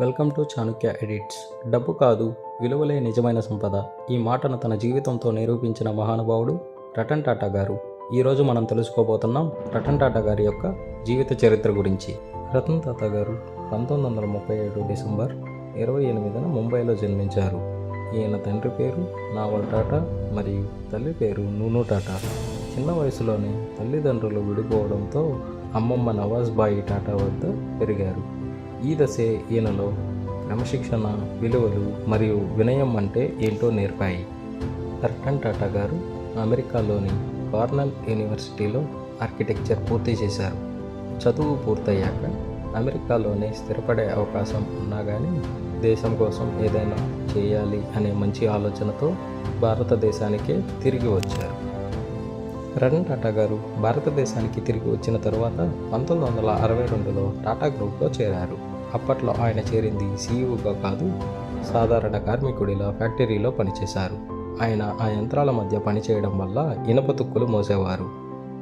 Welcome to Chanakya edits. డబ్బు కాదు, విలువలే నిజమైన సంపద. ఈ మాటను తన జీవితంతో నిరూపించిన మహానుభావుడు రతన్ టాటా గారు. ఈరోజు మనం తెలుసుకోబోతున్నాం రతన్ టాటా గారి యొక్క జీవిత చరిత్ర గురించి. రతన్ టాటా గారు 1937 డిసెంబర్ 28న ముంబైలో జన్మించారు. ఈయన తండ్రి పేరు నావల్ టాటా మరియు తల్లి పేరు నూనూ టాటా. చిన్న వయసులోనే తల్లిదండ్రులు విడిపోవడంతో అమ్మమ్మ నవాజ్ బాయి టాటా వద్ద పెరిగారు. ఈ దశే ఈయనలో క్రమశిక్షణ, విలువలు మరియు వినయం అంటే ఏంటో నేర్పాయి. రతన్ టాటా గారు అమెరికాలోని కార్నెల్ యూనివర్సిటీలో ఆర్కిటెక్చర్ పూర్తి చేశారు. చదువు పూర్తయ్యాక అమెరికాలోనే స్థిరపడే అవకాశం ఉన్నా కానీ దేశం కోసం ఏదైనా చేయాలి అనే మంచి ఆలోచనతో భారతదేశానికే తిరిగి వచ్చారు. రతన్ టాటా గారు భారతదేశానికి తిరిగి వచ్చిన తరువాత 1962లో టాటా గ్రూప్లో చేరారు. అప్పట్లో ఆయన చేరింది సీఈఓగా కాదు, సాధారణ కార్మికుడిలా ఫ్యాక్టరీలో పనిచేశారు. ఆయన ఆ యంత్రాల మధ్య పనిచేయడం వల్ల ఇనుప తుక్కులు మోసేవారు.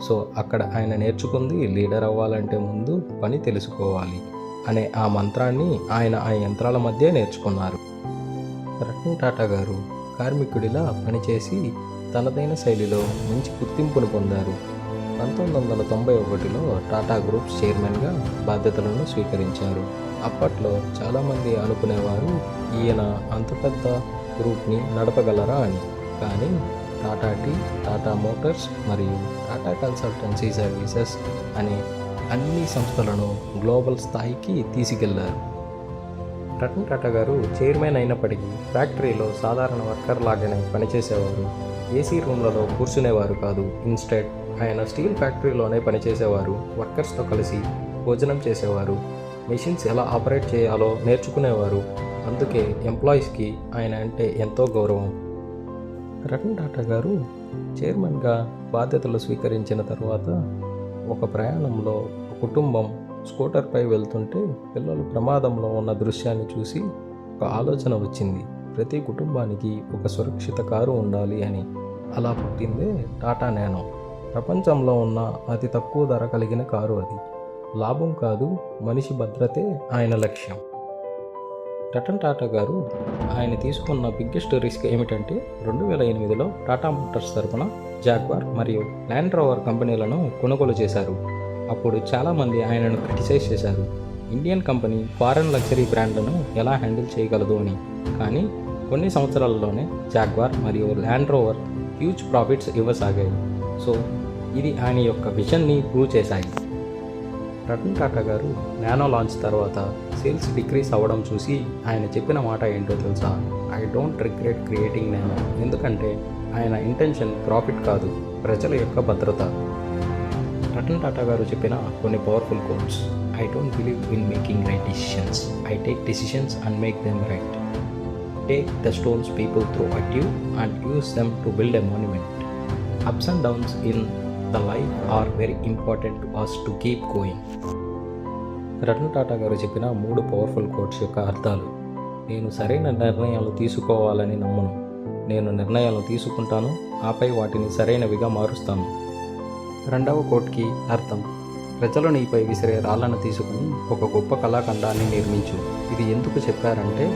సో అక్కడ ఆయన నేర్చుకుంది లీడర్ అవ్వాలంటే ముందు పని తెలుసుకోవాలి అనే ఆ మంత్రాన్ని ఆయన ఆ యంత్రాల మధ్య నేర్చుకున్నారు. రతన్ టాటా గారు కార్మికుడిలా పనిచేసి తనదైన శైలిలో మంచి గుర్తింపును పొందారు. 1991లో టాటా గ్రూప్స్ చైర్మన్గా బాధ్యతలను స్వీకరించారు. అప్పట్లో చాలామంది అనుకునేవారు ఈయన అంత పెద్ద గ్రూప్ని నడపగలరా అని. కానీ టాటా టీ, టాటా మోటార్స్ మరియు టాటా కన్సల్టెన్సీ సర్వీసెస్ అనే అన్ని సంస్థలను గ్లోబల్ స్థాయికి తీసుకెళ్లారు. రతన్ టాటా గారు చైర్మన్ అయినప్పటికీ ఫ్యాక్టరీలో సాధారణ వర్కర్ లాగానే పనిచేసేవారు. ఏసీ రూమ్లలో కూర్చునేవారు కాదు. ఇన్స్టెడ్ ఆయన స్టీల్ ఫ్యాక్టరీలోనే పనిచేసేవారు. వర్కర్స్తో కలిసి భోజనం చేసేవారు. మెషిన్స్ ఎలా ఆపరేట్ చేయాలో నేర్చుకునేవారు. అందుకే ఎంప్లాయీస్కి ఆయన అంటే ఎంతో గౌరవం. రతన్ టాటా గారు చైర్మన్గా బాధ్యతలు స్వీకరించిన తర్వాత ఒక ప్రయాణంలో కుటుంబం స్కూటర్పై వెళ్తుంటే పిల్లలు ప్రమాదంలో ఉన్న దృశ్యాన్ని చూసి ఒక ఆలోచన వచ్చింది. ప్రతి కుటుంబానికి ఒక సురక్షిత కారు ఉండాలి అని. అలా పుట్టిందే టాటా నానో. ప్రపంచంలో ఉన్న అతి తక్కువ ధర కలిగిన కారు అది. లాభం కాదు, మనిషి భద్రతే ఆయన లక్ష్యం. రతన్ టాటా గారు ఆయన తీసుకున్న బిగ్గెస్ట్ రిస్క్ ఏమిటంటే 2008లో టాటా మోటార్స్ తరపున జాగ్వార్ మరియు ల్యాండ్ రోవర్ కంపెనీలను కొనుగోలు చేశారు. అప్పుడు చాలామంది ఆయనను క్రిటిసైజ్ చేశారు. ఇండియన్ కంపెనీ ఫారెన్ లగ్జరీ బ్రాండ్లను ఎలా హ్యాండిల్ చేయగలదు అని. కానీ కొన్ని సంవత్సరాలలోనే జాగ్వార్ మరియు ల్యాండ్ రోవర్ హ్యూజ్ ప్రాఫిట్స్ ఇవ్వసాగాయి. సో ఇది ఆయన యొక్క విజన్ని ప్రూవ్ చేశాయి. రతన్ టాటా గారు నానో లాంచ్ తర్వాత సేల్స్ డిక్రీస్ అవ్వడం చూసి ఆయన చెప్పిన మాట ఏంటో తెలుసా? I don't regret creating Nano. ఎందుకంటే ఆయన ఇంటెన్షన్ ప్రాఫిట్ కాదు, ప్రజల యొక్క భద్రత. రతన్ టాటా గారు చెప్పిన కొన్ని powerful quotes. I don't believe in making right decisions. I take decisions and make them right. Take the stones people throw at you and use them to build a monument. Ups and downs in the life are very important to us to keep going. Ratan Tata గారు చెప్పిన 3 powerful quotes యొక్క అర్థాలు. నేను సరైన నిర్ణయాలు తీసుకోవాలని నమ్మను. నేను నిర్ణయాలు తీసుకుంటాను, ఆపై వాటిని సరైనవిగా మారుస్తాను. రెండవ కోట్కి అర్థం, ప్రజలు నీపై విసిరే రాళ్లను తీసుకుని ఒక గొప్ప కళాఖండాన్ని నిర్మించు. ఇది ఎందుకు చెప్పారంటే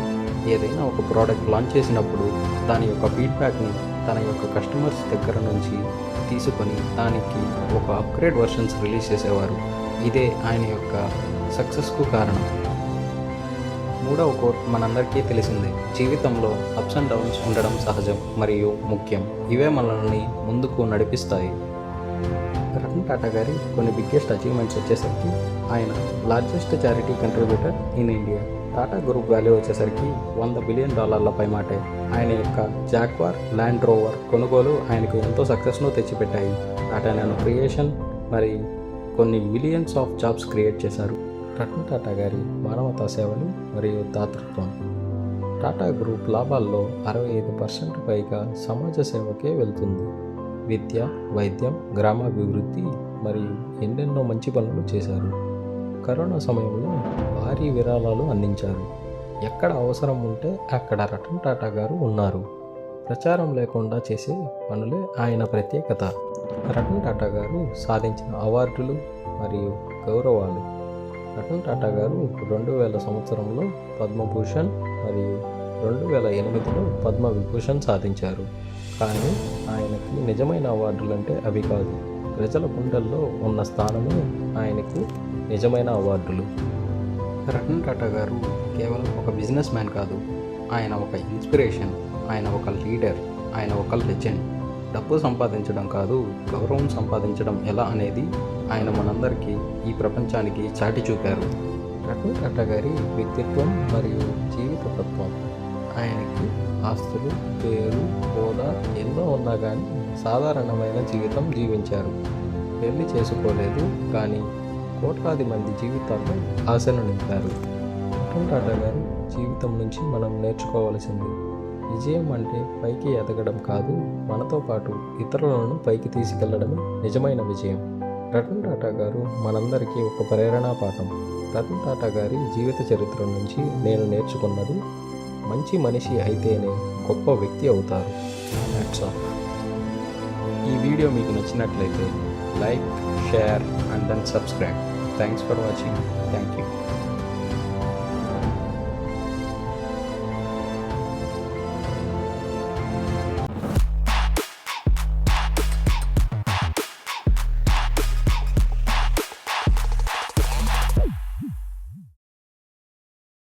ఏదైనా ఒక ప్రోడక్ట్ లాంచ్ చేసినప్పుడు దాని యొక్క ఫీడ్బ్యాక్ని తన యొక్క కస్టమర్స్ దగ్గర నుంచి తీసుకొని దానికి ఒక అప్గ్రేడ్ వర్షన్స్ రిలీజ్ చేసేవారు. ఇదే ఆయన యొక్క సక్సెస్కు కారణం. మూడవ కోట్ మనందరికీ తెలిసిందే. జీవితంలో అప్స్ అండ్ డౌన్స్ ఉండడం సహజం మరియు ముఖ్యం. ఇవే మనల్ని ముందుకు నడిపిస్తాయి. రతన్ టాటా గారి కొన్ని బిగ్గెస్ట్ అచీవ్మెంట్స్ వచ్చేసరికి ఆయన largest charity contributor in India. Tata group value వచ్చేసరికి $100 బిలియన్ పై మాటే. ఆయన యొక్క జాగ్వార్, ల్యాండ్ రోవర్ కొనుగోలు ఆయనకు ఎంతో సక్సెస్ను తెచ్చిపెట్టాయి. టాటా నానో క్రియేషన్ మరి కొన్ని మిలియన్స్ ఆఫ్ జాబ్స్ క్రియేట్ చేశారు. రతన్ టాటా గారి మానవతా సేవలు మరియు దాతృత్వం. టాటా గ్రూప్ లాభాల్లో 65% పైగా సమాజ సేవకే వెళ్తుంది. విద్య, వైద్యం, గ్రామాభివృద్ధి మరియు ఎన్నెన్నో మంచి పనులు చేశారు. కరోనా సమయంలో భారీ విరాళాలు అందించారు. ఎక్కడ అవసరం ఉంటే అక్కడ రతన్ టాటా గారు ఉన్నారు. ప్రచారం లేకుండా చేసే పనులే ఆయన ప్రత్యేకత. రతన్ టాటా గారు సాధించిన అవార్డులు మరియు గౌరవాలు. రతన్ టాటా గారు 2000 సంవత్సరంలో పద్మభూషణ్ మరియు 2008లో పద్మవిభూషణ్ సాధించారు. కానీ ఆయనకి నిజమైన అవార్డులంటే అవి కాదు. ప్రజల గుండెల్లో ఉన్న స్థానమే ఆయనకు నిజమైన అవార్డులు. రతన్ టాటా గారు కేవలం ఒక బిజినెస్ మ్యాన్ కాదు, ఆయన ఒక ఇన్స్పిరేషన్, ఆయన ఒక లీడర్, ఆయన ఒక లెజెండ్. డబ్బు సంపాదించడం కాదు, గౌరవం సంపాదించడం ఎలా అనేది ఆయన మనందరికీ, ఈ ప్రపంచానికి చాటి చూపారు. రతన్ టాటా గారి వ్యక్తిత్వం మరియు జీవిత తత్వం. ఆయనకి ఆస్తులు, పేరు, హోదా ఎన్నో ఉన్నా కానీ సాధారణమైన జీవితం జీవించారు. పెళ్లి చేసుకోలేదు, కానీ కోట్లాది మంది జీవితాల్లో ఆశను నింపారు. రతన్ టాటా గారి జీవితం నుంచి మనం నేర్చుకోవాల్సింది విజయం అంటే పైకి ఎదగడం కాదు, మనతో పాటు ఇతరులను పైకి తీసుకెళ్లడమే నిజమైన విజయం. రతన్ టాటా గారు మనందరికీ ఒక ప్రేరణా పాఠం. రతన్ టాటా గారి జీవిత చరిత్ర నుంచి నేను నేర్చుకున్నది, మంచి మనిషి అయితేనే గొప్ప వ్యక్తి అవుతారు. Hats off. ఈ వీడియో మీకు నచ్చినట్లయితే like, share and then subscribe. Thanks for watching. Thank you.